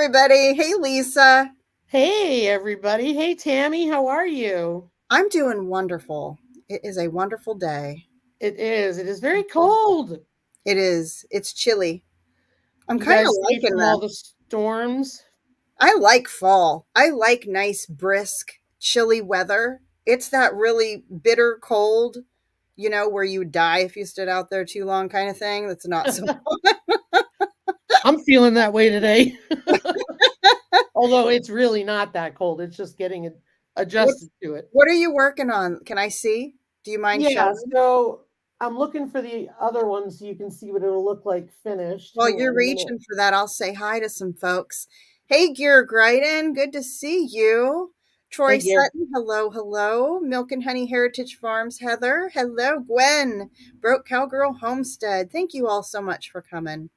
everybody. Hey, Lisa. Hey, everybody. Hey, Tammy. How are you? I'm doing wonderful. It is a wonderful day. It is. It is very cold. It is. It's chilly. I'm You kind of guys safe liking from all this. the storms? I like fall. I like nice, brisk, chilly weather. It's that really bitter cold, where you would die if you stood out there too long kind of thing. That's not so. I'm feeling that way today. Although it's really not that cold. It's just getting What's adjusted to it. what are you working on? Can I see? Do you mind Yeah, showing? so I'm looking for the other one so you can see what it'll look like finished. While Hang you're on a minute. reaching for that, I'll say hi to some folks. Hey, Gear Gryden, good to see you. Troy Hey, Gear. Sutton, hello, hello. Milk and Honey Heritage Farms, Heather, hello. Gwen, Broke Cowgirl Homestead, thank you all so much for coming.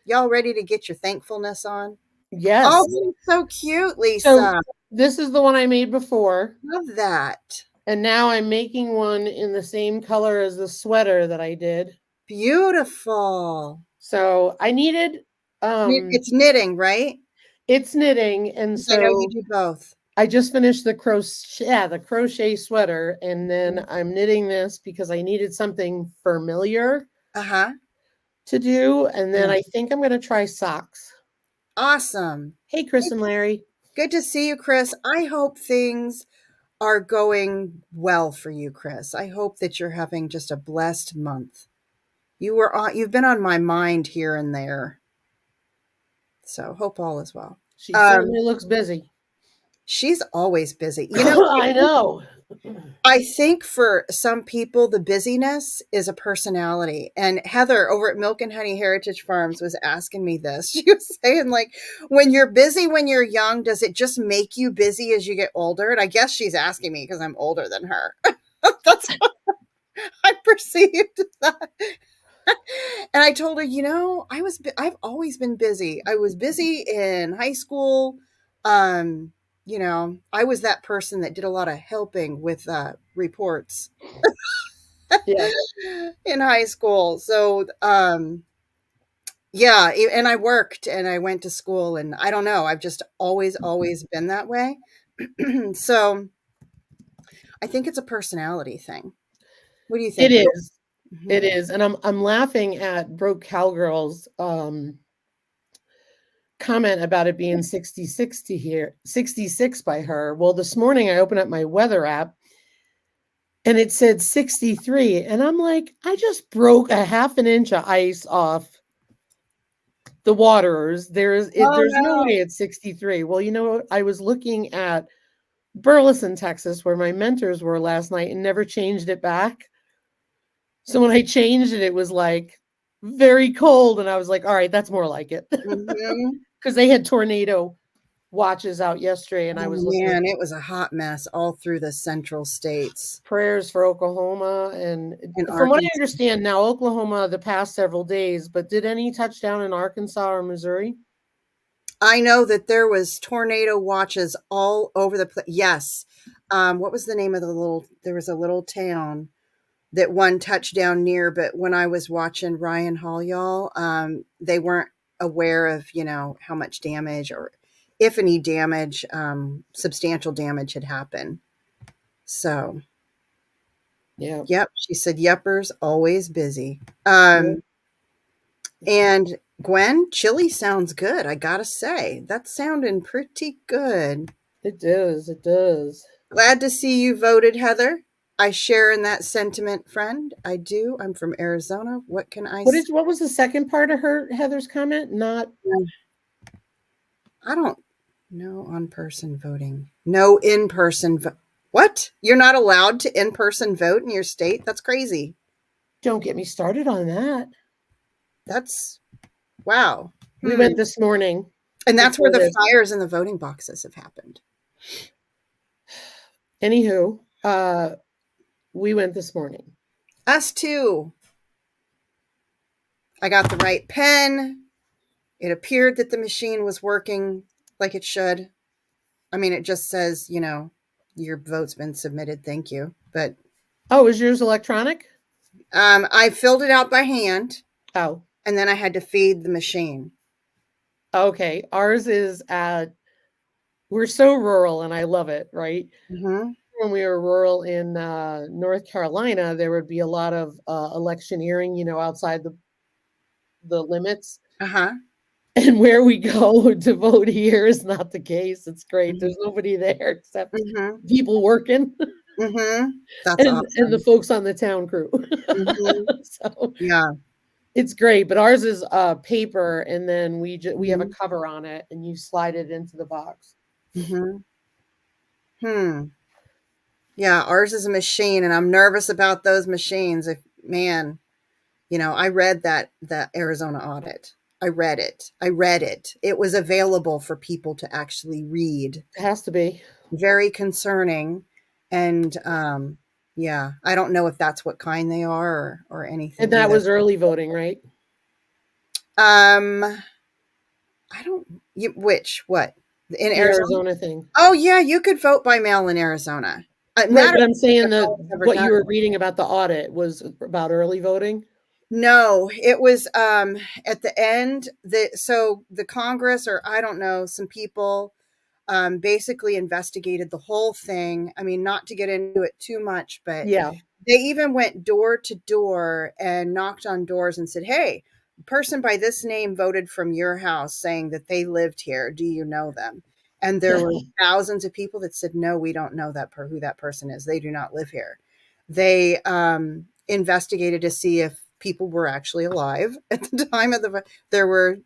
Y'all ready to get your thankfulness on? Oh, Yes. that is so cute, So Lisa. this is the one I made before. Love that. And now I'm making one in the same color as the sweater that I did. Beautiful. So I needed It's knitting, right? it's knitting, and 'Cause I know you so do both. I just finished the crochet sweater, and then I'm knitting this because I needed something familiar Uh huh. to do, and then Yeah. I think I'm going to try socks. Awesome. Hey, Chris and Larry. Good to see you, Chris. I hope things are going well for you, Chris. I hope that you're having just a blessed month. You've been on my mind here and there. So hope all is well. She Um, certainly looks busy. she's always busy. I know. I think for some people the busyness is a personality. And Heather over at Milk and Honey Heritage Farms was asking me this. She was saying, like, when you're busy when you're young, does it just make you busy as you get older? And I guess she's asking me because I'm older than her. That's what I perceived that. And I told her, I've always been busy. I was busy in high school. Um, I was that person that did a lot of helping with reports Yeah. in high school. So, yeah, and I worked and I went to school, and I don't know, I've just always been that way. So, I think it's a personality thing. What do you It think? is. It Mhm. is. And I'm laughing at Broke Cowgirl's comment about it being 66 to here, 66 by her. Well, this morning I opened up my weather app and it said 63. And I'm like, I just broke a half an inch of ice off the waters. Oh There's no way no. it's 63. Well, you know what? I was looking at Burleson, Texas, where my mentors were last night and never changed it back. So when I changed it, it was like very cold. And I was like, all right, that's more like it. Mhm. Because they had tornado watches out yesterday, and I Oh was looking at man, it was a hot mess all through the central states prayers for Oklahoma. And in from what I Arkansas. understand now, Oklahoma the past several days, but did any touchdown in Arkansas or Missouri? I know that there was tornado watches all over the place. Yes. What was the name of there was a little town that one touchdown near, but when I was watching Ryan Hall, y'all, they weren't aware of, how much damage or if any damage, substantial damage had happened. So, Yeah. yep, she said, "Yuppers always busy." Yeah. And Gwen, chili sounds good. I gotta say, that's sounding pretty good. It does. It does. Glad to see you voted, Heather. I share in that sentiment, friend. I do. I'm from Arizona. What can I say? What was the second part of Heather's comment? Not I don't know on person voting. No in person vote. What? You're not allowed to in person vote in your state? That's crazy. don't get me started on that. That's wow. We Hmm. went this morning And that's where before the this. fires in the voting boxes have happened. Anywho, we went this morning. Us too. I got the right pen. It appeared that the machine was working like it should. I mean, it just says, your vote's been submitted. Thank you. But Oh, is yours electronic? I filled it out by hand Oh, and then I had to feed the machine. Okay, ours is at we're so rural and I love it, right? Mhm. When we were rural in North Carolina, there would be a lot of electioneering, outside the limits. Uh-huh. And where we go to vote here is not the case. It's great. Mhm. There's nobody there except Mhm. people working Mhm. That's and the awesome. folks on the town crew. Mhm. So Yeah. it's great, but ours is paper, and then we have a Mhm. cover on it, and you slide it into the box. Mhm. Hmm. Yeah, ours is a machine, and I'm nervous about those machines. If man, I read that Arizona audit. I read it. I read it. It was available for people to actually read. It has to be. Very concerning, and yeah, I don't know if that's what kind they are or And anything that either. was early voting, right? Um, I don't. Which what in The Arizona? Arizona thing. Oh yeah, you could vote by mail in Arizona. Right, Matter but I'm saying if that no one's ever what done. you were reading about the audit was about early voting? No, it was at the end. The Congress, or I don't know, some people basically investigated the whole thing. I mean, not to get into it too much, but Yeah. they even went door to door and knocked on doors and said, "Hey, a person by this name voted from your house saying that they lived here. Do you know them?" And there were thousands of people that said, "No, we don't know who that person is. They do not live here." They investigated to see if people were actually alive at the time of the. There were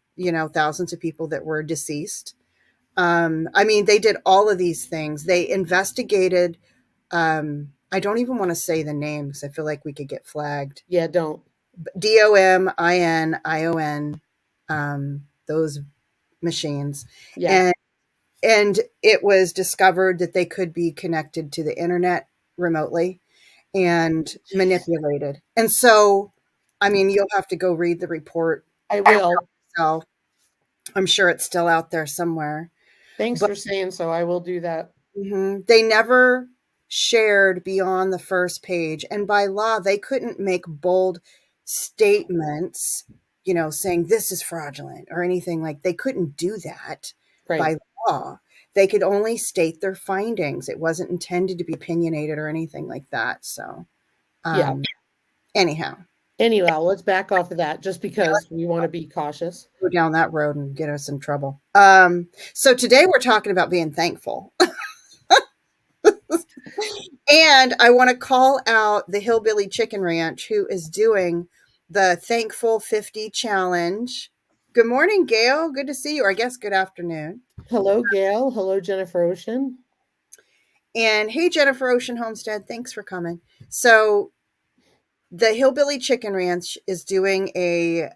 thousands of people that were deceased. I mean, they did all of these things. They investigated. I don't even want to say the names. I feel like we could get flagged. Yeah, don't. DOMINION, those machines, Yeah. and and it was discovered that they could be connected to the internet remotely and manipulated. And so, I mean, you'll have to go read the report I will. yourself. I'm sure it's still out there somewhere. Thanks But for saying so. I will do that. they never shared beyond the first page. And by law, they couldn't make bold statements, saying this is fraudulent or anything like they couldn't do that Right. by law. They could only state their findings. It wasn't intended to be opinionated or anything like that. So, Yeah. um, anyhow, Anyhow, let's back off of that just because we want to be cautious. go down that road and get us in trouble. So today we're talking about being thankful. And I want to call out the Hillbilly Chicken Ranch who is doing the Thankful 50 challenge. Good morning, Gail. Good to see you. Or I guess good afternoon. Hello, Gail. Hello, Jennifer Ocean. And hey, Jennifer Ocean Homestead. Thanks for coming. So, the Hillbilly Chicken Ranch is doing a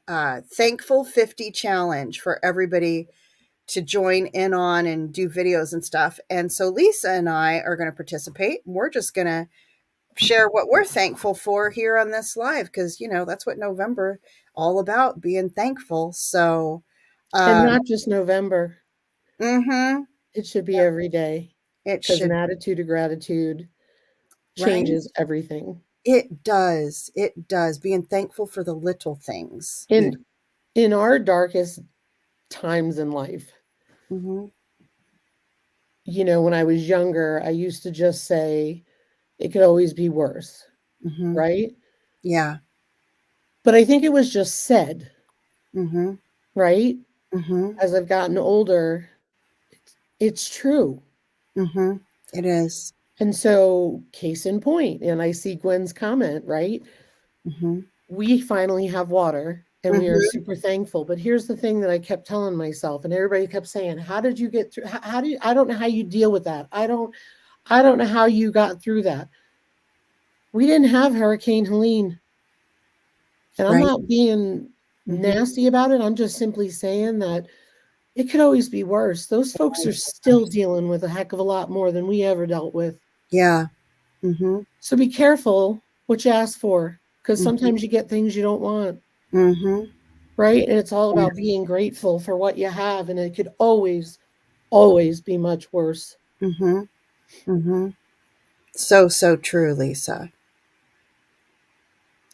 Thankful 50 challenge for everybody to join in on and do videos and stuff. And so, Lisa and I are going to participate. We're just going to share what we're thankful for here on this live because that's what November all about, being thankful. So And um not just November. mhm, It should be every day it because an should, attitude of gratitude right? changes everything. It does being thankful for the little things even. In our darkest times in life, Mhm. when I was younger, I used to just say it could always be worse, Mhm. right? Yeah. But I think it was just said, Mhm. right? Mhm. As I've gotten older, it's true. Mhm. It is. And so, case in point, and I see Gwen's comment, right? Mhm. We finally have water and we are Mhm. super thankful. But here's the thing that I kept telling myself, and everybody kept saying, how did you get through? How do you, I don't know how you deal with that. I don't know how you got through that. We didn't have Hurricane Helene. And I'm Right. not being Mhm. nasty about it. I'm just simply saying that it could always be worse. Those folks are Always still worse. dealing with a heck of a lot more than we ever dealt with. Yeah. Mhm. So be careful what you ask for, because Mhm. sometimes you get things you don't want, Mhm. right? And it's all about being grateful for what you have. And it could always, always be much worse. Mhm. Mhm. So true, Lisa.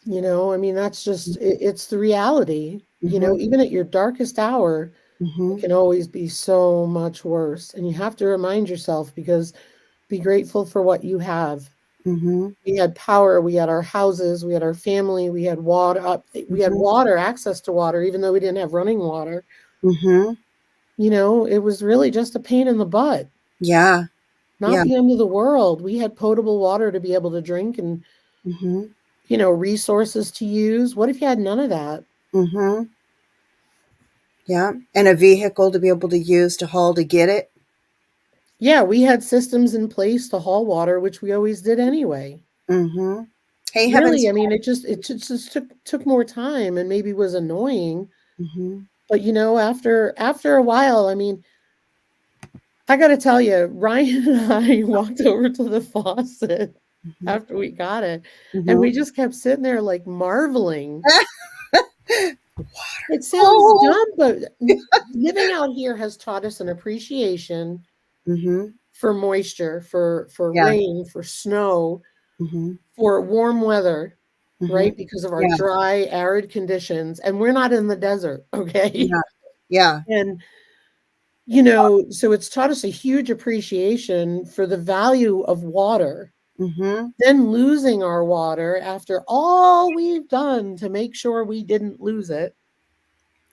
I mean, that's just, it's the reality. Mhm. Even at your darkest hour, It Mhm. can always be so much worse. And you have to remind yourself, because be grateful for what you have. Mhm. We had power, we had our houses, we had our family, we had water, we had Mhm. water, access to water, even though we didn't have running water. Mhm. It was really just a pain in the butt, Yeah. not Yeah. the end of the world. We had potable water to be able to drink and, Mhm. resources to use. What if you had none of that? Mhm. Yeah. And a vehicle to be able to use to haul to get it. Yeah, we had systems in place to haul water, which we always did anyway. Mhm. Hey, heavens. Really, I mean, it just took more time and maybe was annoying. Mhm. But after a while, I mean, I got to tell you, Ryan and I walked over to the faucet Mhm. after we got it, and we Mhm. just kept sitting there like marveling. It sounds Oh. dumb, but living out here has taught us an appreciation Mhm. for moisture, for Yeah. rain, for snow, Mhm. for warm weather, Mhm. right? Because of our Yeah. dry, arid conditions, and we're not in the desert, okay? Yeah. Yeah. And so it's taught us a huge appreciation for the value of water. Mhm. Then losing our water after all we've done to make sure we didn't lose it,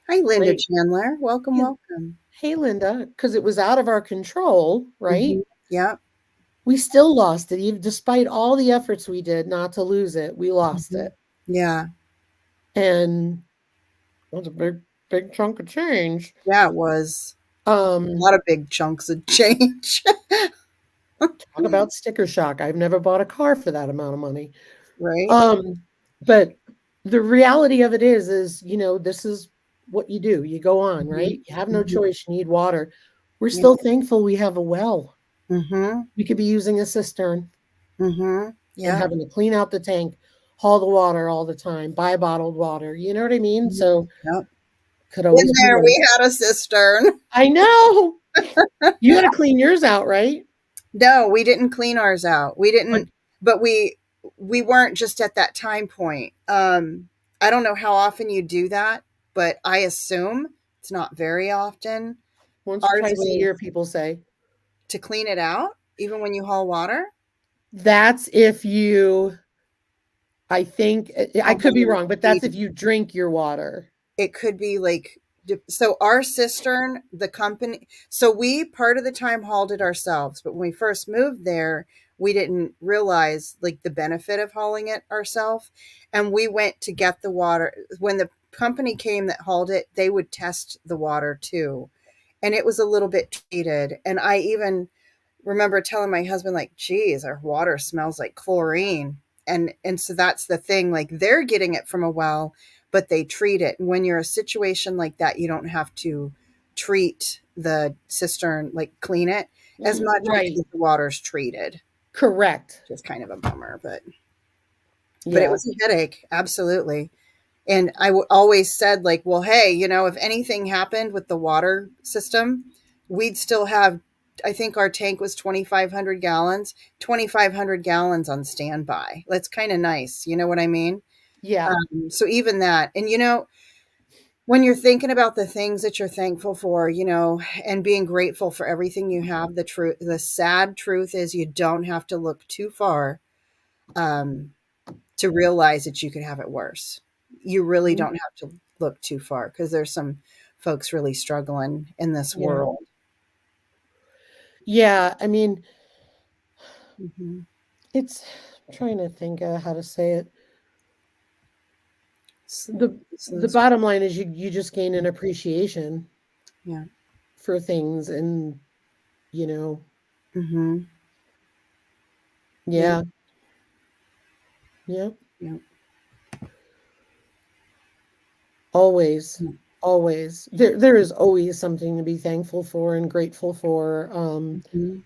Hi, Linda right? Chandler. Welcome, Hey, welcome. hey, Linda, because it was out of our control, right? Mhm. Yeah. We still lost it, even despite all the efforts we did not to lose it. We lost Mhm. it, Yeah. and it was a big, big chunk of change. Yeah, it was a Um, lot of big chunks of change. Talk about sticker shock. I've never bought a car for that amount of money. Right? Um, but the reality of it is, this is what you do. You go on, Mhm. right? You have no Mhm. choice. You need water. We're Yeah. still thankful we have a well. Mhm. We could be using a cistern Mhm. and Yeah. having to clean out the tank, haul the water all the time, buy bottled water. You know what I mean? Mhm. So Yep. could Been always be there, worse. we had a cistern. I know. You got to clean yours out, right? No, we didn't clean ours out. We But didn't, but we weren't just at that time point. I don't know how often you do that, but I assume it's not very often. once or Ours twice a is year, people say. to clean it out, even when you haul water. That's if you, I think, I How could be long wrong, but you that's if you drink your water. it could be like so our cistern, the company, so we part of the time hauled it ourselves, but when we first moved there we didn't realize like the benefit of hauling it ourselves, and we went to get the water. When the company came that hauled it, they would test the water too, and it was a little bit treated, and I even remember telling my husband like, geez, our water smells like chlorine. And so that's the thing, like they're getting it from a well, but they treat it. And when you're a situation like that, you don't have to treat the cistern, like clean it as much Right. because the water's treated. Correct. Just kind of a bummer, but it Yeah. was a headache, absolutely. And always said like, well, hey, if anything happened with the water system, we'd still have, I think our tank was 2,500 gallons, 2,500 gallons on standby. That's kind of nice, you know what I mean? Yeah. So even that, and when you're thinking about the things that you're thankful for, and being grateful for everything you have, the sad truth is you don't have to look too far um, to realize that you could have it worse. You really Mhm. don't have to look too far because there's some folks really struggling in this Yeah. world. Yeah. I mean, Mhm. it's I'm trying to think how to say it. S- The s- bottom line is you just gain an appreciation Yeah. for things, and you know, Hmm. Yeah. yeah. Yeah. Yeah. Always. Always. There is always something to be thankful for and grateful for. Hmm.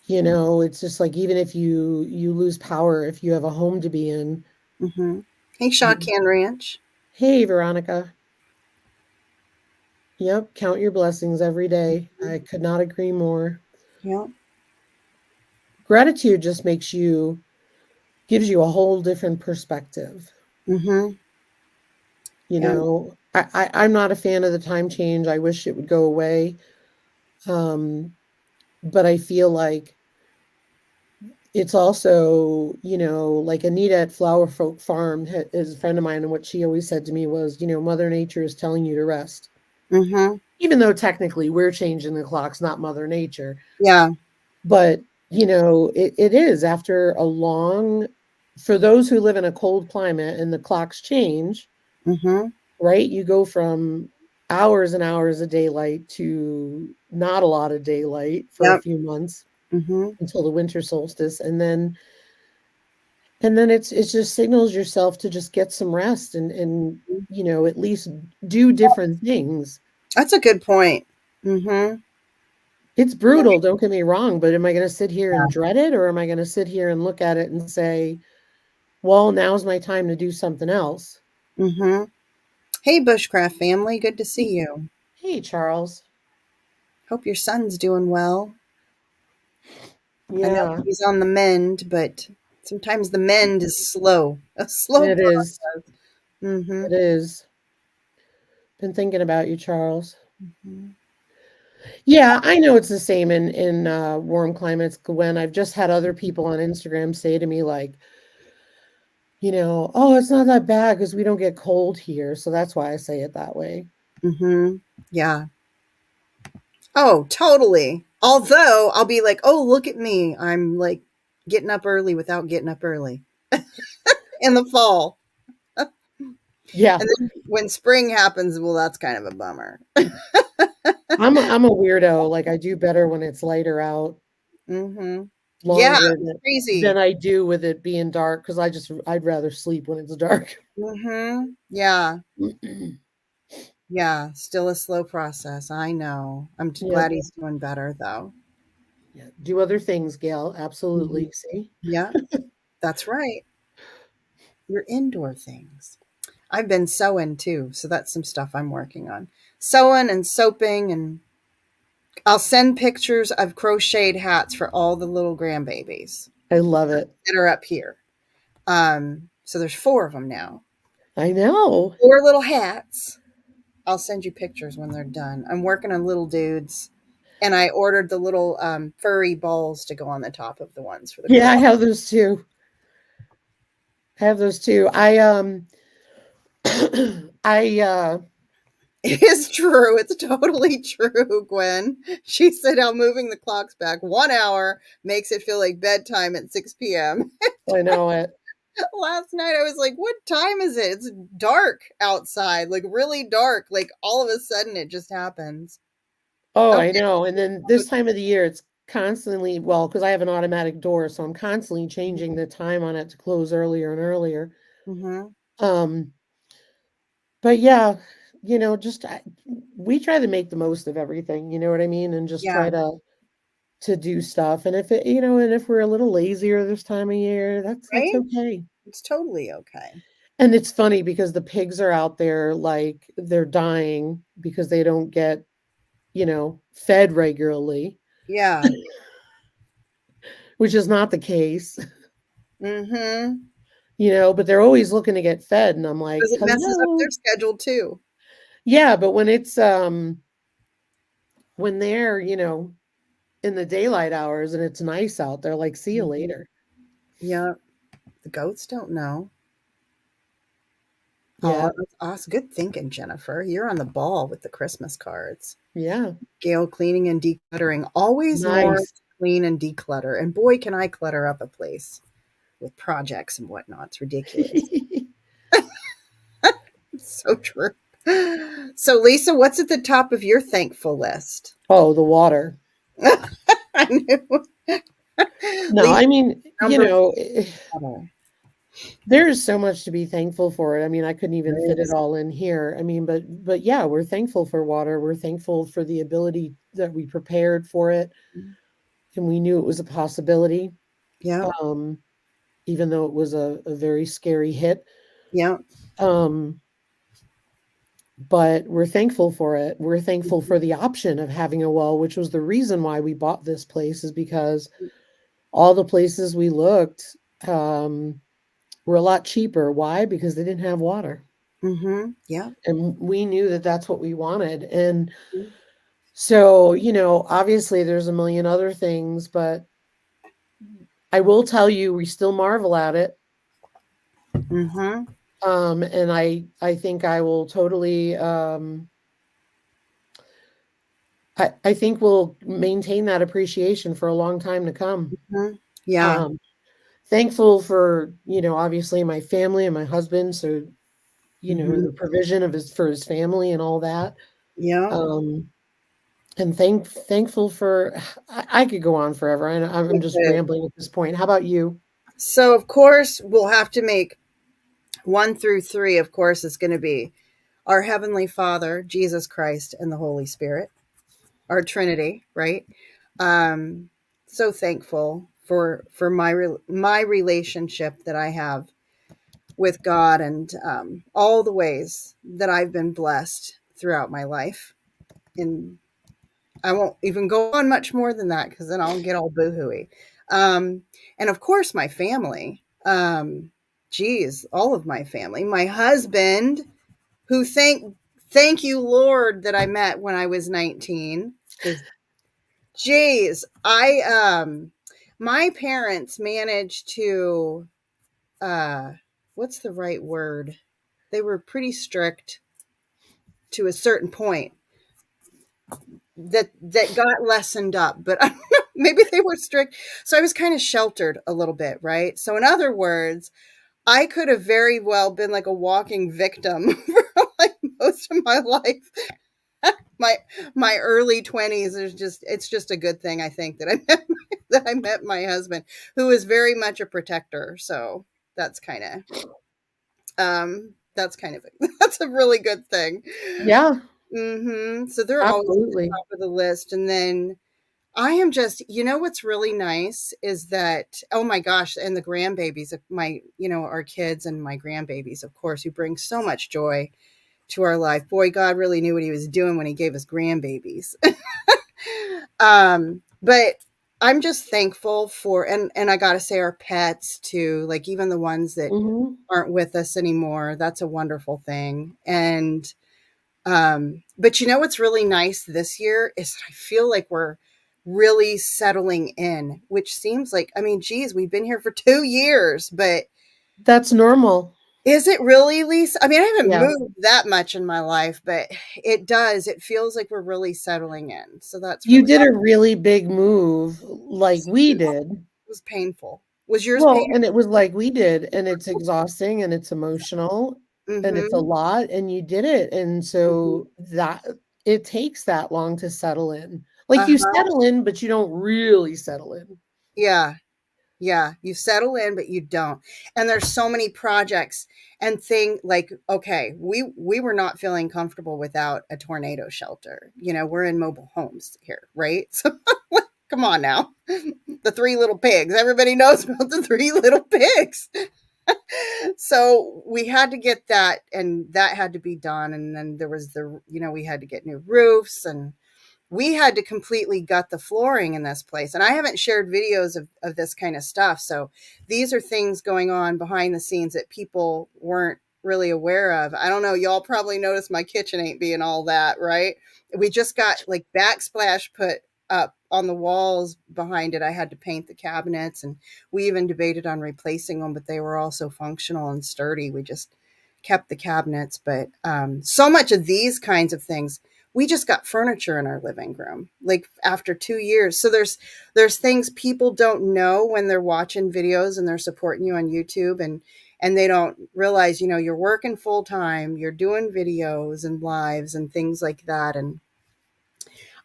It's just like, even if you lose power, if you have a home to be in. Hmm. Hey, Shaw you- Can Ranch. Hey, Veronica. Yep, count your blessings every day. I could not agree more. Yeah. Gratitude just gives you a whole different perspective. Hmm. You Yeah. know, I'm not a fan of the time change. I wish it would go away. Um, but I feel like it's also, like Anita at Flower Folk Farm is a friend of mine, and what she always said to me was, Mother Nature is telling you to rest. Mhm. Even though technically we're changing the clocks, not Mother Nature. Yeah. But, it is after a long, for those who live in a cold climate and the clocks change, Mhm. right? You go from hours and hours of daylight to not a lot of daylight for a Yep. few months Mhm. until the winter solstice, and then it's just signals yourself to just get some rest and at least do different things. That's a good point. Mhm. It's brutal, don't get me wrong, but am I going to sit here and Yeah. dread it, or am I going to sit here and look at it and say, well, now's my time to do something else? Mhm. Hey, Bushcraft family, good to see you. Hey, Charles. Hope your son's doing well. I know Yeah, he's on the mend, but sometimes the mend is slow. A slow it is. process. Mhm. It is. Been thinking about you, Charles. Mhm. Yeah, I know it's the same in warm climates, Gwen. I've just had other people on Instagram say to me like, "Oh, it's not that bad because we don't get cold here." So that's why I say it that way. Mhm. Yeah. Oh, totally. Although I'll be like, "Oh, look at me. I'm like getting up early without getting up early in the fall." Yeah, And then when spring happens, well, that's kind of a bummer. I'm a weirdo. Like I do better when it's lighter out Mhm. Yeah, longer it's than crazy. I do with it being dark because I'd rather sleep when it's dark. Mhm. Yeah. Yeah, still a slow process. I know. Yep. Glad he's doing better though. Yeah. Do other things, Gail. Mhm. Absolutely. See? Yeah, that's right. Your indoor things. I've been sewing too, so that's some stuff I'm working on. Sewing and soaping, and I'll send pictures of crocheted hats for all the little grandbabies I love it. that are up here. So there's 4 of them now. I know. 4 little hats. I'll send you pictures when they're done. I'm working on little dudes, and I ordered the little furry balls to go on the top of the ones for the Yeah, I girl. have those too. I have those too. I It is true. It's totally true, Gwen. She said how moving the clocks back 1 hour makes it feel like bedtime at 6 p.m. I know it. Last night I was like, what time is it? It's dark outside, like really dark. Like all of a sudden it just happens. Oh, I Okay. know. And then this time of the year, it's constantly, well, because I have an automatic door, so I'm constantly changing the time on it to close earlier and earlier. Mm-hmm. Um, but yeah, just we try to make the most of everything, you know what I mean? And just Yeah. try to do stuff. And if if we're a little lazier this time of year, that's Right? okay. It's totally okay. And it's funny because the pigs are out there like they're dying because they don't get, fed regularly, Yeah. which is not the case, Mm-hmm. but they're always looking to get fed. And I'm like, Because it messes up hello. their schedule too. Yeah, but when they're, in the daylight hours and it's nice out, they're like, see you Mhm. later. Yeah. The goats don't know. Oh, Yeah. that's awesome. Good thinking, Jennifer. You're on the ball with the Christmas cards. Yeah. Gail cleaning and decluttering. Always more Nice. to clean and declutter. And boy, can I clutter up a place with projects and whatnot. It's ridiculous. It's so true. So, Lisa, what's at the top of your thankful list? Oh, the water. I knew. No, Lisa, I mean, number one. there's so much to be thankful for. I mean, I couldn't even There fit it is. all in here. I mean, but yeah, we're thankful for water. We're thankful for the ability that we prepared for it and we knew it was a possibility. Yeah, Um, even though it was a very scary hit. yeah. Um, but we're thankful for it. We're thankful for the option of having a well, which was the reason why we bought this place, is because all the places we looked, were a lot cheaper. Why? Because they didn't have water. Mhm. Yeah. and we knew that that's what we wanted. And so, obviously there's a million other things, but I will tell you, we still marvel at it. Mhm. And I think I will totally, I think we'll maintain that appreciation for a long time to come. Mhm. Yeah. Um, Thankful for, obviously my family and my husband. So, Mhm. the provision of for his family and all that. Yeah. Um, and thankful for, I could go on forever. I'm just Okay. rambling at this point. How about you? So of course we'll have to make 1 through 3, of course, is going to be our Heavenly Father, Jesus Christ, and the Holy Spirit, our Trinity, right? Um, so thankful for my relationship that I have with God, and all the ways that I've been blessed throughout my life. And I won't even go on much more than that because then I'll get all boohooey. Um, and of course, my family. Geez, all of my family. My husband, who thank you, Lord, that I met when I was 19. Because, geez, my parents managed to, uh, what's the right word? They were pretty strict to a certain point that got lessened up, but I don't know, maybe they were strict. So I was kind of sheltered a little bit, right? So in other words, I could have very well been like a walking victim for like most of my life. My my early 20s is just it's just a good thing I think that I met my husband, who is very much a protector. So that's kind of that's kind of that's a really good thing. Yeah, So they're always at the absolutely. top of the list. And then I am just, what's really nice is that, oh my gosh, and the grandbabies of my, our kids and my grandbabies, of course, who bring so much joy to our life. Boy, God really knew what he was doing when he gave us grandbabies. But I'm just thankful for, and I got to say our pets too, like even the ones that Hmm. aren't with us anymore. That's a wonderful thing. And, but what's really nice this year is I feel like we're really settling in, which seems like, I mean, geez, we've been here for 2 years, but That's normal. is it really, Lisa? I mean, I haven't Yeah. moved that much in my life, but it does. It feels like we're really settling in. So that's You really, did a really big move like we it did. was painful. Was yours Well, and painful? it was like we did, and it's exhausting and it's emotional and it's a Mm-hmm. lot, and you did it. And Mm-hmm. so that it takes that long to settle in. Like you Uh-huh. settle in, but you don't really settle in. Yeah. Yeah, you settle in, but you don't. And there's so many projects and thing like, okay, we were not feeling comfortable without a tornado shelter. We're in mobile homes here, right? So come on now. The three little pigs. Everybody knows about the three little pigs. So we had to get that, and that had to be done. And then there was we had to get new roofs, and we had to completely gut the flooring in this place. And I haven't shared videos of this kind of stuff. So these are things going on behind the scenes that people weren't really aware of. I don't know. Y'all probably noticed my kitchen ain't being all that, right? We just got like backsplash put up on the walls behind it. I had to paint the cabinets, and we even debated on replacing them, but they were all so functional and sturdy. We just kept the cabinets. But so much of these kinds of things, we just got furniture in our living room like after 2 years. So there's things people don't know when they're watching videos and they're supporting you on YouTube, and they don't realize you're working full time, you're doing videos and lives and things like that. And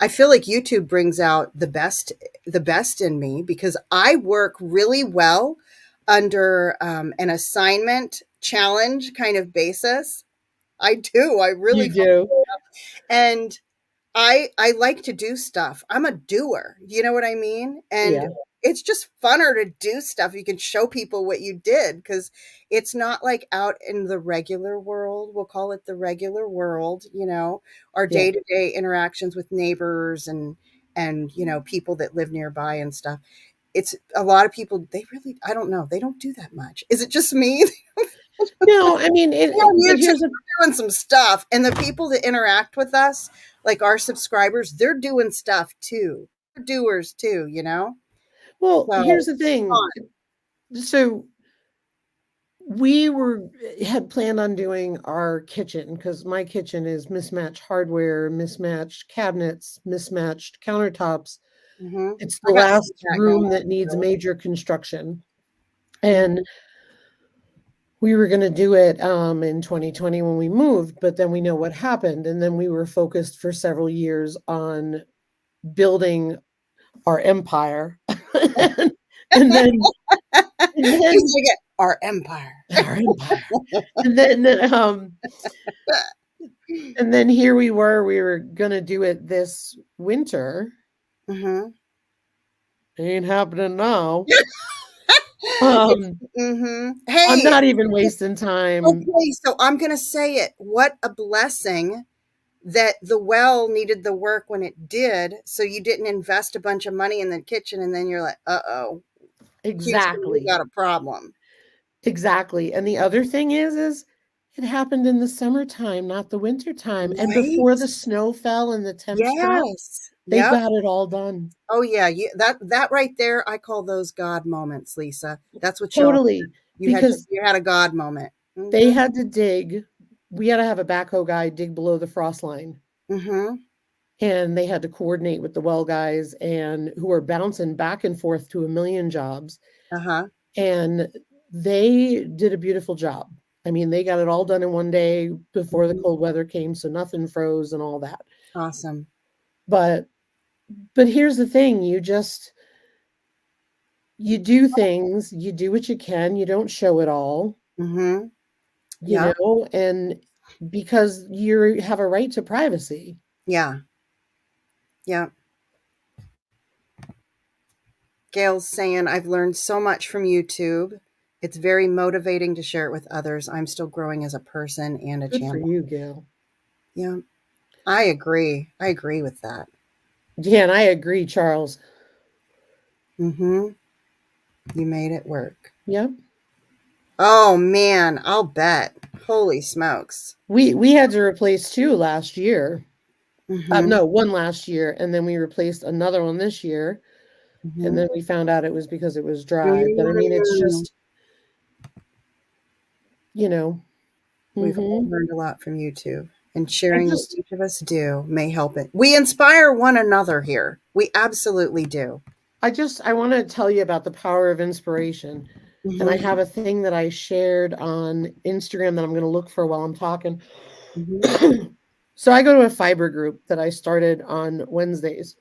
I feel like YouTube brings out the best in me because I work really well under an assignment challenge kind of basis. I do, I really. You do. And I like to do stuff. I'm a doer. You know what I mean? And Yeah. it's just funner to do stuff. You can show people what you did because it's not like out in the regular world. We'll call it the regular world, our Yeah. day-to-day interactions with neighbors and people that live nearby and stuff. It's a lot of people, they really, I don't know, they don't do that much. Is it just me? No, I mean, On but YouTube, here's a we're doing some stuff, and the people that interact with us, like our subscribers, they're doing stuff too. They're doers too, you know. well, So here's the it's thing. fun. So we had planned on doing our kitchen because my kitchen is mismatched hardware, mismatched cabinets, mismatched countertops. Mm-hmm. It's the I got some last of that going room on that needs too. major construction. And Mm-hmm. we were going to do it in 2020 when we moved, but then we know what happened. And then we were focused for several years on building our empire. and, and then, and He's then gonna get our empire. our empire. And then, and then here we were going to do it this winter. Mm-hmm. Ain't happening now. Um, Mm-hmm. I'm Hey, not even wasting time. okay, so I'm gonna say it. What a blessing that the well needed the work when it did, so you didn't invest a bunch of money in the kitchen, and then you're like, uh-oh, Houston, we Exactly. got a problem. Exactly. And the other thing is it happened in the summertime, not the winter time. And before Right? the snow fell and the temps dropped, Yes. they Yep. got it all done. Oh yeah, that right there, I call those God moments, Lisa. That's what y'all Totally. Because you had a God moment. they Mhm. had to dig. We had to have a backhoe guy dig below the frost line. Mhm. And they had to coordinate with the well guys and who were bouncing back and forth to a million jobs. Uh-huh. And they did a beautiful job. I mean, they got it all done in one day before the Mhm. cold weather came, so nothing froze and all that. Awesome. But here's the thing, you do things, you do what you can, you don't show it all, Mhm. you Yep. know, and because you have a right to privacy. Yeah. Yeah. Gail's saying, I've learned so much from YouTube. It's very motivating to share it with others. I'm still growing as a person and a Good for channel. you, Gail. Yeah, I agree. I agree with that. Yeah, and I agree, Charles. Mm-hmm. You made it work. Yep. Oh man, I'll bet. Holy smokes. We had to replace 2 last year. Mm-hmm. No, 1 last year, and then we replaced another one this year, and Mm-hmm. then we found out it was because it was dry, but I mean, it's Mm. just, you know, We've all mhm. learned a lot from YouTube, and I sharing what just each of us do may help it. We inspire one another here. We absolutely do. I wanna tell you about the power of inspiration, and I Mm-hmm. have a thing that I shared on Instagram that I'm gonna look for while I'm talking. Mm-hmm. So I go to a fiber group that I started on Wednesdays,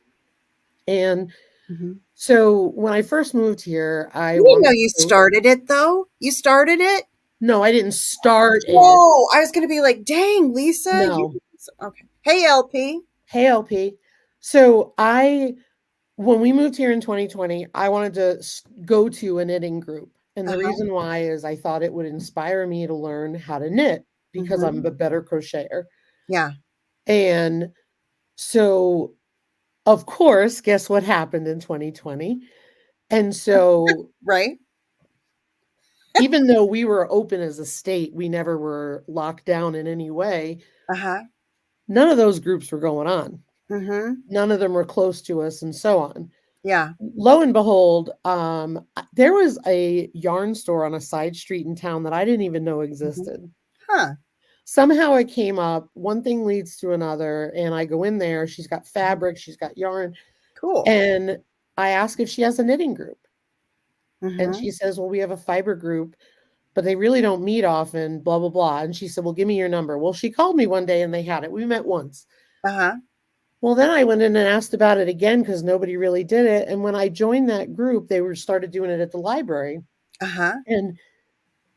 and Mm-hmm. so when I first moved here, I You didn't know wanted you to started it though. You started it. No, I didn't start it. Whoa! I was gonna be like, "Dang, Lisa, you." No. Okay. Hey, LP. Hey, LP. So when we moved here in 2020, I wanted to go to a knitting group. And Uh the huh. reason why is I thought it would inspire me to learn how to knit because Mm-hmm. I'm a better crocheter. Yeah. And so, of course, guess what happened in 2020? And so, Right. even though we were open as a state, we never were locked down in any way. Uh huh. None of those groups were going on. Mm-hmm. None of them were close to us, and so on. Yeah. Lo and behold, there was a yarn store on a side street in town that I didn't even know Mm-hmm. existed. Huh. Somehow it came up, one thing leads to another, and I go in there. She's got Mhm. fabric, she's got yarn, Cool. and I ask if she has a knitting group. And Mm-hmm. she says, well, we have a fiber group, but they really don't meet often, blah, blah, blah. And she said, well, give me your number. Well, she called me one day and they had it. We met once. Uh huh. Well, then I went in and asked about it again because nobody really did it. And when I joined that group, they were started doing it at the library. Uh huh. And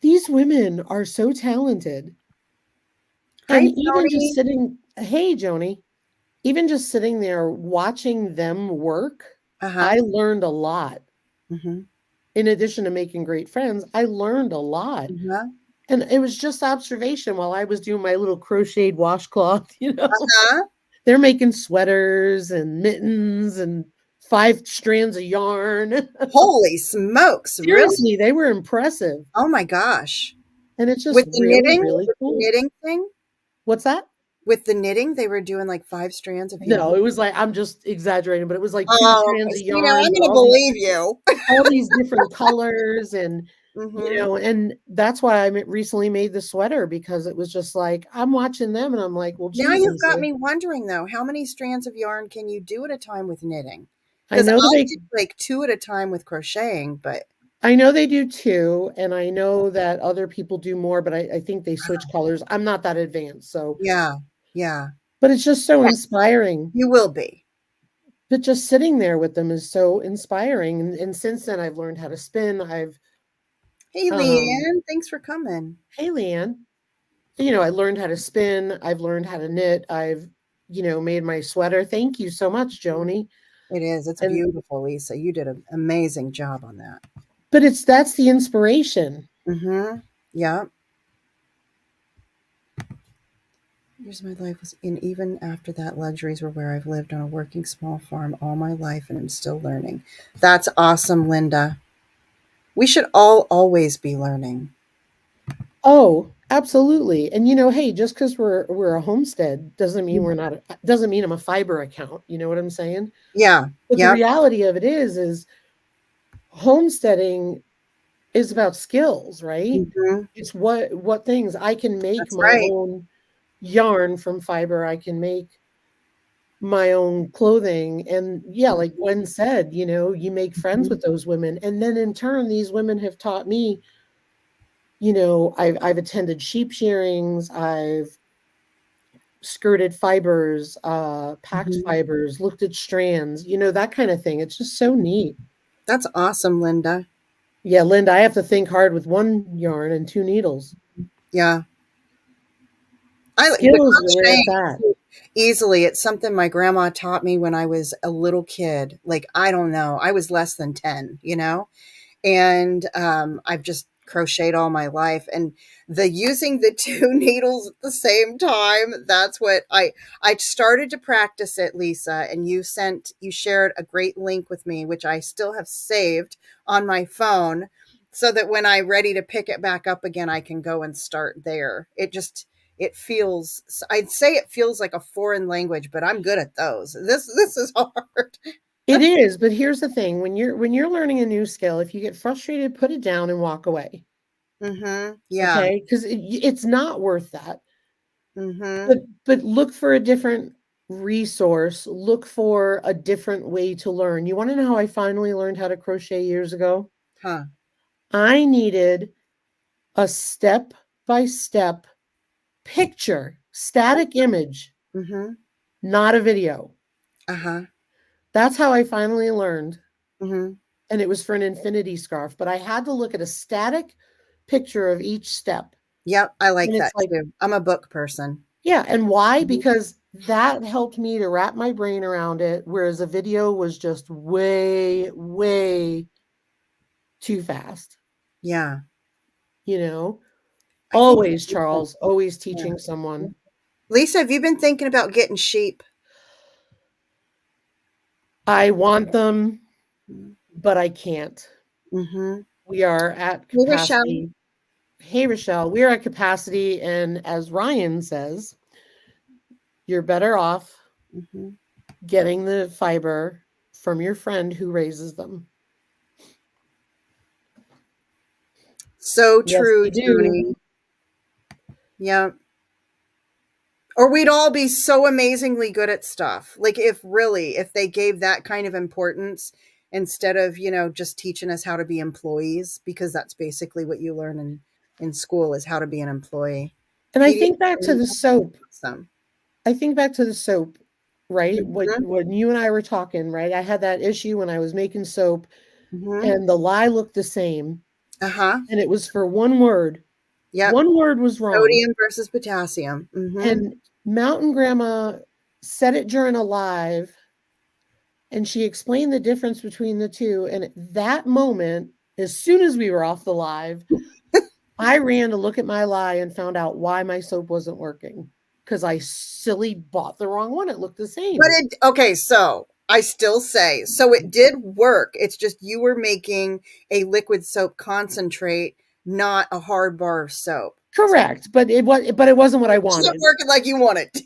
these women are so talented. Hi, And even just Tony. sitting, hey, Joni, even just sitting there watching them work, Uh huh. I learned a lot. Mm-hmm. In addition to making great friends, I learned a lot. Uh huh. And it was just observation while I was doing my little crocheted washcloth, Huh. They're making sweaters and mittens and 5 strands of yarn. Holy smokes! Really? Seriously, they were impressive. Oh my gosh. And it's just really, really With the cool. knitting thing? What's that? With the knitting, they were doing like 5 strands of yarn? No, it was like I'm just exaggerating, but it was like 2 Oh, strands okay. of See, now yarn, I'm but gonna believe you. all these different colors and Mhm. and that's why I recently made the sweater because it was just like I'm watching them and I'm like, well, Now geez, you've got Lisa, me wondering though, how many strands of yarn can you do at a time with knitting? I Because know that I did like 2 at a time with crocheting, but they do too, and I know that other people do more, but I think they switch colors. I'm not that advanced, so yeah, yeah. but it's just so Yeah, inspiring. you will be. But just sitting there with them is so inspiring. And since then, I've learned how to spin. Hey, Um, Leanne, thanks for coming. hey, Leanne, I learned how to spin. I've learned how to knit. I've made my sweater. Thank you so much, Joni. It is. It's And beautiful, Lisa. You did an amazing job on that. but that's the inspiration. Mhm. Yeah. Here's my life was and even after that, luxuries were where I've lived on a working small farm all my life and I'm still learning. That's awesome, Linda. We should all always be learning. Oh, absolutely. And hey, just because we're a homestead doesn't mean we're not. Doesn't mean I'm a fiber account. You know what I'm saying? Yeah. But the Yep. reality of it is homesteading is about skills, right? Mhm. It's what things I can make That's my right. own yarn from fiber. I can make my own clothing. And yeah, like Gwen said, you make friends Mhm. with those women. And then in turn, these women have taught me, I've attended sheep shearings, I've skirted fibers, packed Mhm. fibers, looked at strands, that kind of thing. It's just so neat. That's awesome, Linda. Yeah, Linda, I have to think hard with one yarn and two needles. Yeah. The Skills are where it's crocheting at. easily. It's something my grandma taught me when I was a little kid. Like, I don't know, I was less than 10, and I've just crocheted all my life. And the using the two needles at the same time, that's what I started to practice it, Lisa. And you shared a great link with me, which I still have saved on my phone, so that when I'm ready to pick it back up again, I can go and start there. It feels, I'd say it feels like a foreign language, but I'm good at those. This is hard. It is, but here's the thing. When you're learning a new skill, if you get frustrated, put it down and walk away. Mhm. Yeah. Okay? Because it's not worth that. Mhm. But look for a different resource. Look for a different way to learn. You want to know how I finally learned how to crochet years ago? Huh. I needed a step by step picture, static image, Mhm. not a video. Uh-huh. That's how I finally learned. Mhm. And it was for an infinity scarf, but I had to look at a static picture of each step. Yep, I like And it's that like, too. I'm a book person. yeah. And why? Mhm. Because that helped me to wrap my brain around it, whereas a video was just way, way too fast. Yeah. You know, I think always, Charles, always yeah. teaching someone. Lisa, have you been thinking about getting sheep? I want them, Mhm. but I can't. Mhm. We are at Hey, Rochelle. capacity. Hey, Rochelle, we're at capacity. And as Ryan says, you're better off Mhm. getting the fiber from your friend who raises them. So Yes, true, they do. Tony. Yeah. Or we'd all be so amazingly good at stuff. Like, if they gave that kind of importance instead of, just teaching us how to be employees, because that's basically what you learn in school, is how to be an employee. And I think back to Pediatrician, the soap. awesome. I think back to the soap, right? Mhm. When you and I were talking, right? I had that issue when I was making soap Mhm. and the lye looked the same Uh-huh. and it was for one word. Yep. One word was wrong. Sodium versus potassium. Mhm. And Mountain Grandma said it during a live and she explained the difference between the two. And at that moment, as soon as we were off the live, I ran to look at my lye and found out why my soap wasn't working because I silly bought the wrong one. It looked the But same. okay, so I still say, so it did work. It's just you were making a liquid soap concentrate not a hard bar of soap. So Correct, but it wasn't what I it's not wanted. working like you want it.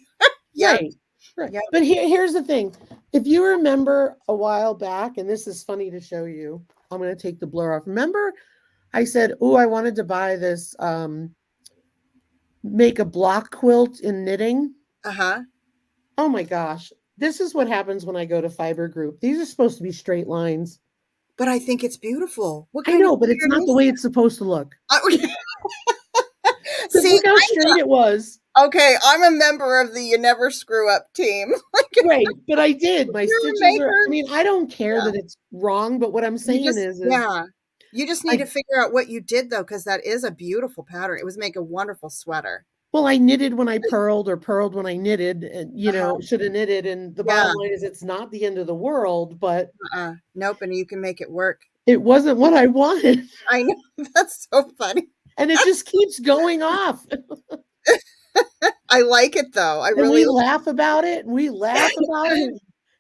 Yep. Right, right. Yep. But here's the thing. If you remember a while back, and this is funny to show you, I'm going to take the blur off. Remember, I said, "Oh, I wanted to buy this, make a block quilt in knitting." Uh-huh. Oh my gosh, this is what happens when I go to fiber group. These are supposed to be straight lines. But I think it's beautiful. What I kind of know, but it's pattern not the is way it's supposed to look. that? Because See, look how straight it was. okay, I'm a member of the you never screw up team. Like Right, but I did. My you're a stitches are, I maker. mean, I don't care Yeah. that it's wrong, but what I'm You saying just is yeah. You just need I to figure out what you did though, because that is a beautiful pattern. It was make a wonderful sweater. well, I knitted when I purled or purled when I knitted, and Uh-huh. should have knitted. And the Yeah. bottom line is it's not the end of the world, but Nope, and you can make it work. it wasn't what I wanted. I know. That's so funny. And it just keeps going off. I like it though. I And really we laugh about it. And we laugh about it.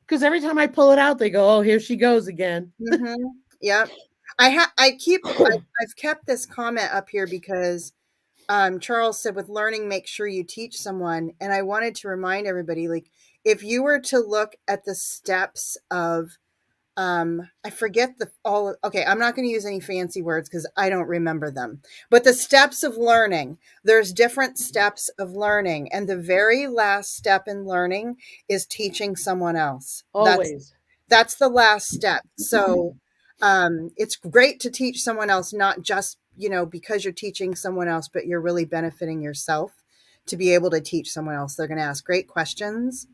Because every time I pull it out, they go, "Oh, here she goes again." Mhm. Yep. I've kept this comment up here because Charles said, with learning, make sure you teach someone. And I wanted to remind everybody, like, if you were to look at the steps of, I forget okay, I'm not going to use any fancy words because I don't remember them, but the steps of learning, there's different steps of learning. And the very last step in learning is teaching someone else. Always. That's the last step. So it's great to teach someone else, not just, because you're teaching someone else, but you're really benefiting yourself to be able to teach someone else. They're going to ask great questions.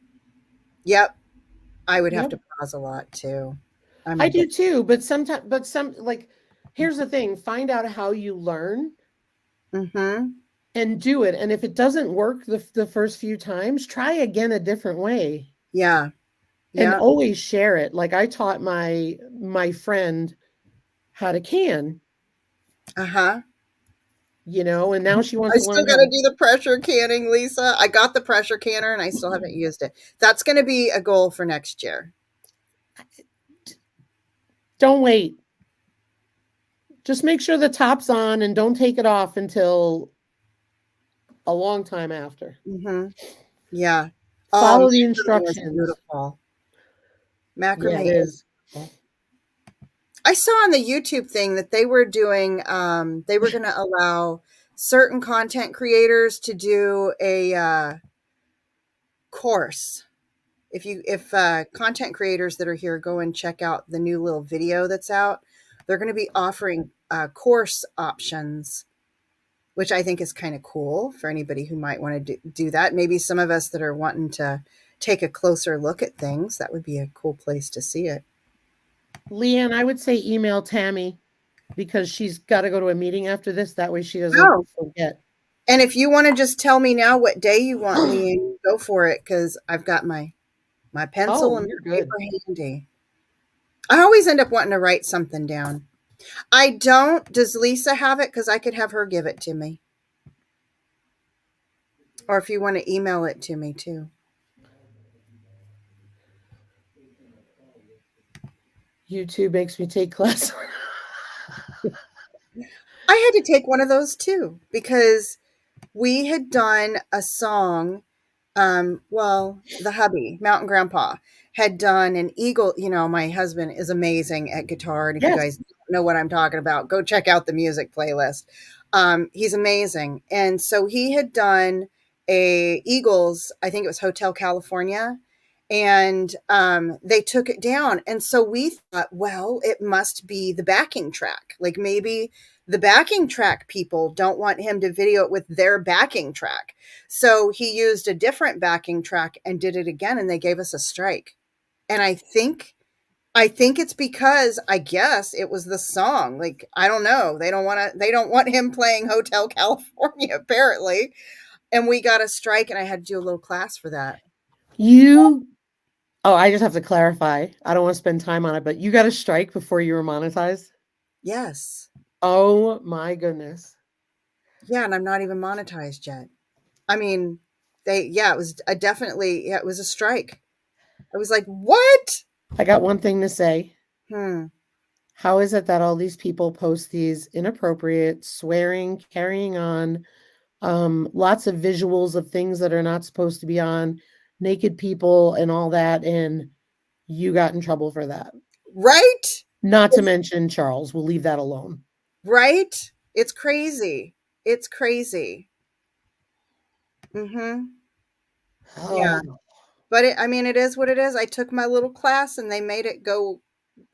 Yep. I would have Yep. to pause a lot too. I'm I a bit. do too. But some, like, here's the thing, find out how you learn Mm-hmm. and do it. And if it doesn't work the first few times, try again a different way. Yeah. And Yeah. always share it. Like I taught my friend how to can, Uh-huh. and now she wants I to still learn got how to to. do the pressure canning, Lisa. I got the pressure canner and I still haven't used it. That's going to be a goal for next year. Don't wait. Just make sure the top's on and don't take it off until a long time after. Mm-hmm. Yeah. Oh, Follow the macrame is instructions. beautiful. Yeah, it Macrame is is. beautiful. I saw on the YouTube thing that they were doing, they were going to allow certain content creators to do a course. If content creators that are here go and check out the new little video that's out, they're going to be offering course options, which I think is kind of cool for anybody who might want to do that. Maybe some of us that are wanting to take a closer look at things, that would be a cool place to see it. Leanne, I would say email Tammy because she's got to go to a meeting after this. That way she doesn't Oh, forget. and if you want to just tell me now what day you want, Leanne, go for it because I've got my pencil Oh, and you're my good. paper handy. I always end up wanting to write something down. I don't. Does Lisa have it? Because I could have her give it to me. Or if you want to email it to me too. YouTube makes me take class. I had to take one of those too because we had done a song. Well, the hubby, Mountain Grandpa, had done an eagle. My husband is amazing at guitar. And if you Yes. guys don't know what I'm talking about, go check out the music playlist. He's amazing. And so he had done a Eagles, I think it was Hotel California, and they took it down. And so we thought, well, it must be the backing track. Like maybe the backing track people don't want him to video it with their backing track. So he used a different backing track and did it again, and they gave us a strike. And I think it's because I guess it was the song. Like I don't know. They don't want him playing Hotel California apparently. And we got a strike and I had to do a little class for that. You, oh, I just have to clarify. I don't want to spend time on it, but you got a strike before you were monetized? Yes. Oh my goodness. Yeah, and I'm not even monetized yet. I mean, it was a definitely, yeah, it was a strike. I was like, "What?" I got one thing to say. Hmm. How is it that all these people post these inappropriate, swearing, carrying on, lots of visuals of things that are not supposed to be on, naked people and all that, and you got in trouble for that? Right? Not to mention Charles. We'll leave that alone. Right? It's crazy. It's crazy. Mhm. Yeah. Oh, But I mean, it is what it is. I took my little class and they made it go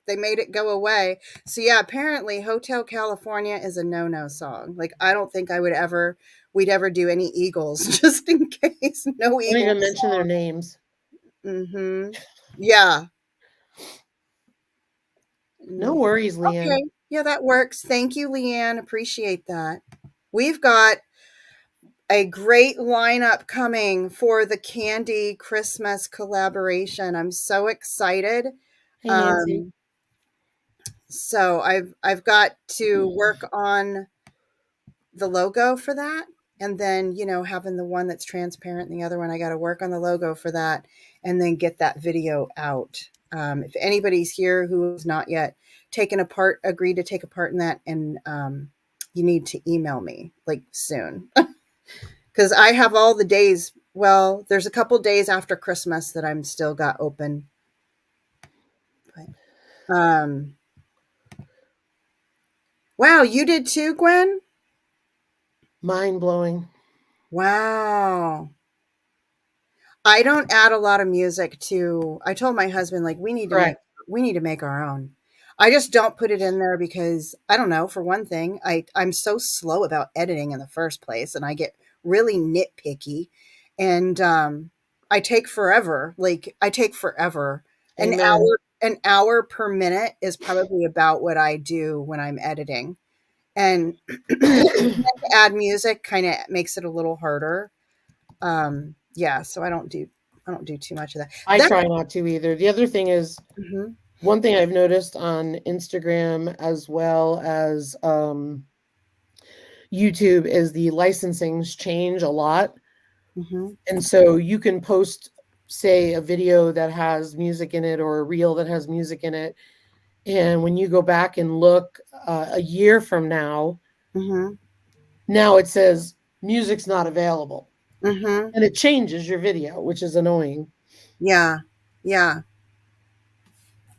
away. So yeah, apparently Hotel California is a no-no song. Like I don't think we'd ever do any Eagles just in case. No don't even Eagles mention their song. names. Mhm. Yeah. No Mm. worries, Leanne. Okay. Yeah, that works. Thank you, Leanne. Appreciate that. We've got a great lineup coming for the Candy Christmas collaboration. I'm so excited. Hey, Nancy. Um, so I've got to work on the logo for that, and then having the one that's transparent and the other one, I got to work on the logo for that, and then get that video out. If anybody's here who has not yet agreed to take a part in that, and you need to email me like soon because I have all the days. Well, there's a couple days after Christmas that I'm still got open. But, wow, you did too, Gwen? Mind blowing. Wow. I don't add a lot of music to I told my husband, like, Correct. we need to make our own. I just don't put it in there because I don't know, for one thing, I'm so slow about editing in the first place, and I get really nitpicky, and I take forever. Like I take forever. Amen. An hour per minute is probably about what I do when I'm editing. And to add music kind of makes it a little harder. Yeah, so I don't do too much of that. I That try not to either. The other thing is, Mhm, one thing I've noticed on Instagram as well as YouTube is the licensings change a lot. mhm, And so you can post, say, a video that has music in it or a reel that has music in it. And when you go back and look a year from now, mhm, now it says music's not available. mhm. And it changes your video, which is annoying. Yeah, yeah.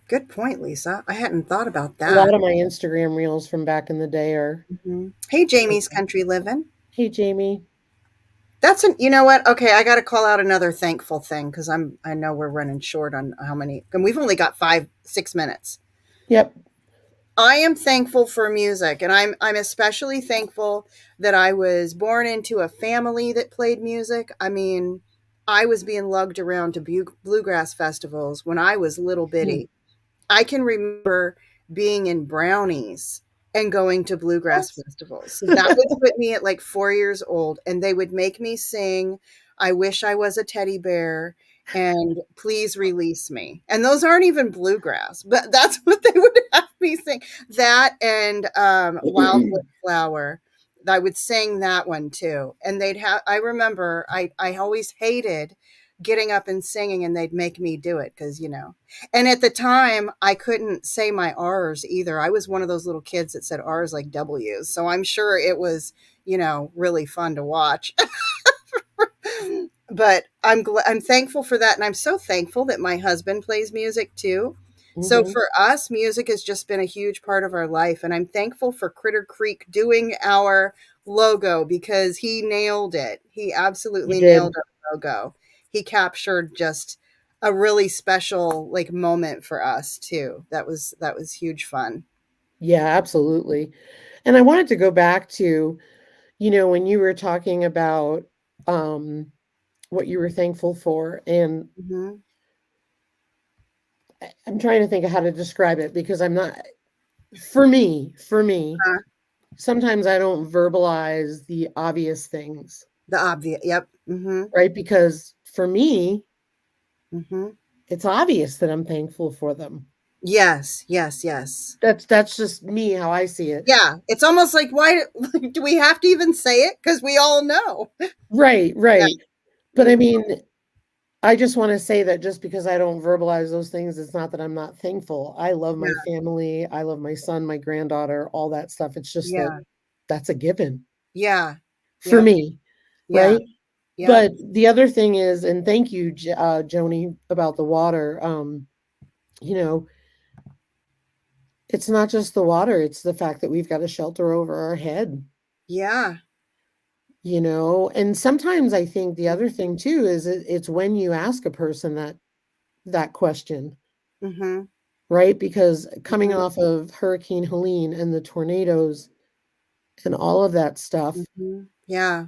Good point, Lisa. I hadn't thought about A that. lot of my Instagram reels from back in the day are Mhm. Hey, like Jamie's that. Country Living. Hey, Jamie. You know what? Okay, I got to call out another thankful thing because I know we're running short on how many, and we've only got 6 minutes. Yep. I am thankful for music, and I'm especially thankful that I was born into a family that played music. I mean, I was being lugged around to bluegrass festivals when I was little Hmm. bitty. I can remember being in Brownies and going to bluegrass Yes. festivals. So that would put me at like 4 years old, and they would make me sing "I Wish I Was a Teddy Bear" and "Please Release Me." And those aren't even bluegrass, but that's what they would have me sing. That and "Wildwood Flower." I would sing that one too. And I remember I always hated getting up and singing, and they'd make me do it because, and at the time, I couldn't say my R's either. I was one of those little kids that said R's like W's. So I'm sure it was, really fun to watch. But I'm thankful for that, and I'm so thankful that my husband plays music too. So Hmm. for us, music has just been a huge part of our life, and I'm thankful for Critter Creek doing our logo because he nailed it. He You absolutely nailed did. our logo. He captured just a really special like moment for us too. That was huge fun. Yeah, absolutely. And I wanted to go back to, when you were talking about um, what you were thankful for. And Hmm. I'm trying to think of how to describe it because I'm not, for me, sometimes I don't verbalize the obvious things, The obvious. Yep. Hmm. right? Because for me, Hmm. it's obvious that I'm thankful for them. Yes. Yes. Yes. That's just me how I see it. Yeah, it's almost like why do we have to even say it? Because we all know. Right, Yeah. right. But I Mhm. mean, I just want to say that just because I don't verbalize those things, it's not that I'm not thankful. I love my Yeah. family. I love my son, my granddaughter, all that stuff. It's just that Yeah. that's a given Yeah. for Yep. me, Yeah. right? Yep. But the other thing is, and thank you, Joni, about the water. You know, it's not just the water; it's the fact that we've got a shelter over our head. Yeah. And sometimes I think the other thing too is it's when you ask a person that question, Mhm. right? Because coming Mhm. off of Hurricane Helene and the tornadoes and all of that stuff, Mhm. Yeah.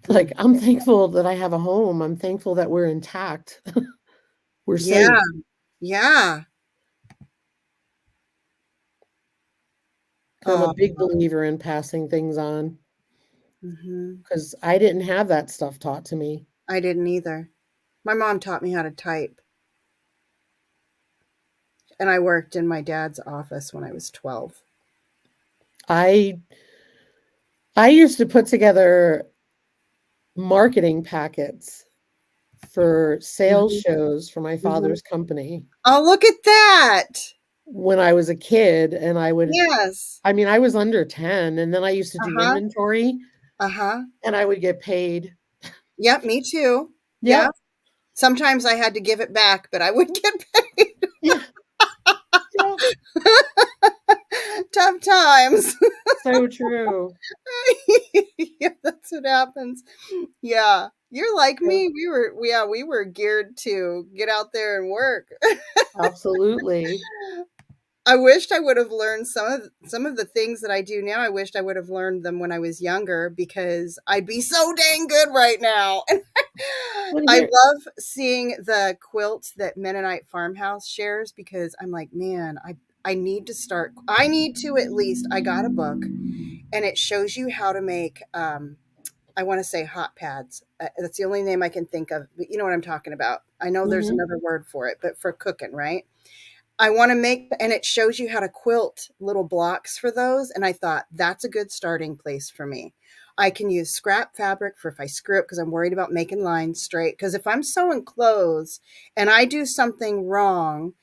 like, Mm. I'm thankful that I have a home. I'm thankful that we're intact. We're safe. Yeah. Yeah. I'm a Oh. big believer in passing things on Mhm. because I didn't have that stuff taught to me. I didn't either. My mom taught me how to type, and I worked in my dad's office when I was 12. I I used to put together marketing packets for sales Mhm. shows for my Mhm. father's company Oh, look at that. when I was a kid, and Yes. I mean, I was under 10, and then I used to do Uh-huh. inventory, Uh-huh. and I would get paid. Yep, me too. Yeah. Yep. Sometimes I had to give it back, but I would get paid. Yeah, yeah. Tough times. So true. Yeah, that's what happens. Yeah. You're like Yeah, me. We were geared to get out there and work. absolutely. I wished I would have learned some of the things that I do now. I wished I would have learned them when I was younger because I'd be so dang good right now. And Well, I here love seeing the quilt that Mennonite Farmhouse shares because I'm like, man, I need to start. I need to at least. I got a book and it shows you how to make. I want to say hot pads. That's the only name I can think of, but you know what I'm talking about. I know there's mhm, another word for it, but for cooking, right? I want to make, and it shows you how to quilt little blocks for those. And I thought that's a good starting place for me. I can use scrap fabric for if I screw up because I'm worried about making lines straight. Because if I'm sewing clothes and I do something wrong,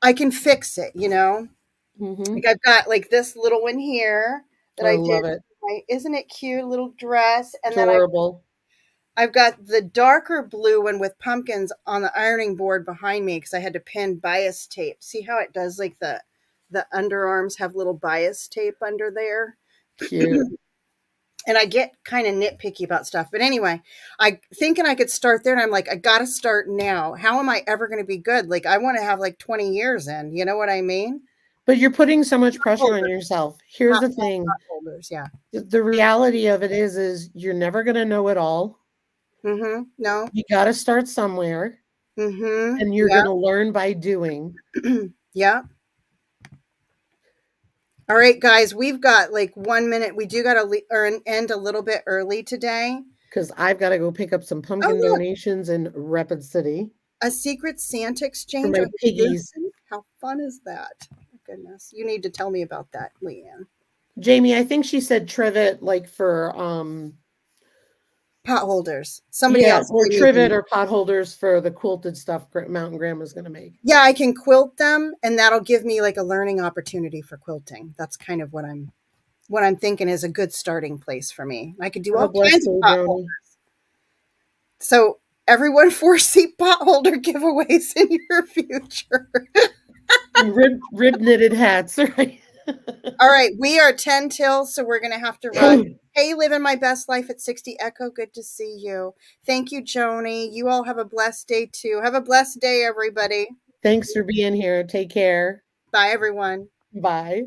I can fix it, you know? Like mhm. I've got like this little one here that I I did. love it. Isn't it cute? Little dress. And then Adorable. I've got the darker blue one with pumpkins on the ironing board behind me because I had to pin bias tape. See how it does like the underarms have little bias tape under there? Cute. And I get kind of nitpicky about stuff. But anyway, I thinking I could start there and I'm like, I gotta start now. How am I ever gonna be good? Like I want to have like 20 years in, you know what I mean? But you're putting so much pressure on Holders, yourself. Here's hot the thing. holders, yeah. The reality of it is you're never gonna know it all. Mm-hmm. No. You gotta start somewhere, Mm-hmm. and you're Yeah. gonna learn by doing. Yeah. All right, guys, we've got like 1 minute. We do got to end a little bit early today. Because I've gotta go pick up some Oh, pumpkin look, donations in Rapid City a secret Santa for exchange my over piggies. Houston. How fun is that? Oh, goodness, you need to tell me about that, Leanne. Jamie, I think she said trivet, like, for, Pot holders. Somebody yeah, else or gave me the trivet name. or pot holders for the quilted stuff Mountain Grandma's gonna make. Yeah, I can quilt them, and that'll give me like a learning opportunity for quilting. That's kind of what I'm thinking is a good starting place for me. I could do Have a all blessed kinds of day, pot holders. Joni. So everyone foresee pot holder giveaways in your future. And rib knitted hats, right? All right, we are 10 till, so we're going to have to run. Hey, living my best life at 60 Echo. Good to see you. Thank you, Joni. You all have a blessed day too. Have a blessed day, everybody. Thanks for being here. Take care. Bye, everyone. Bye.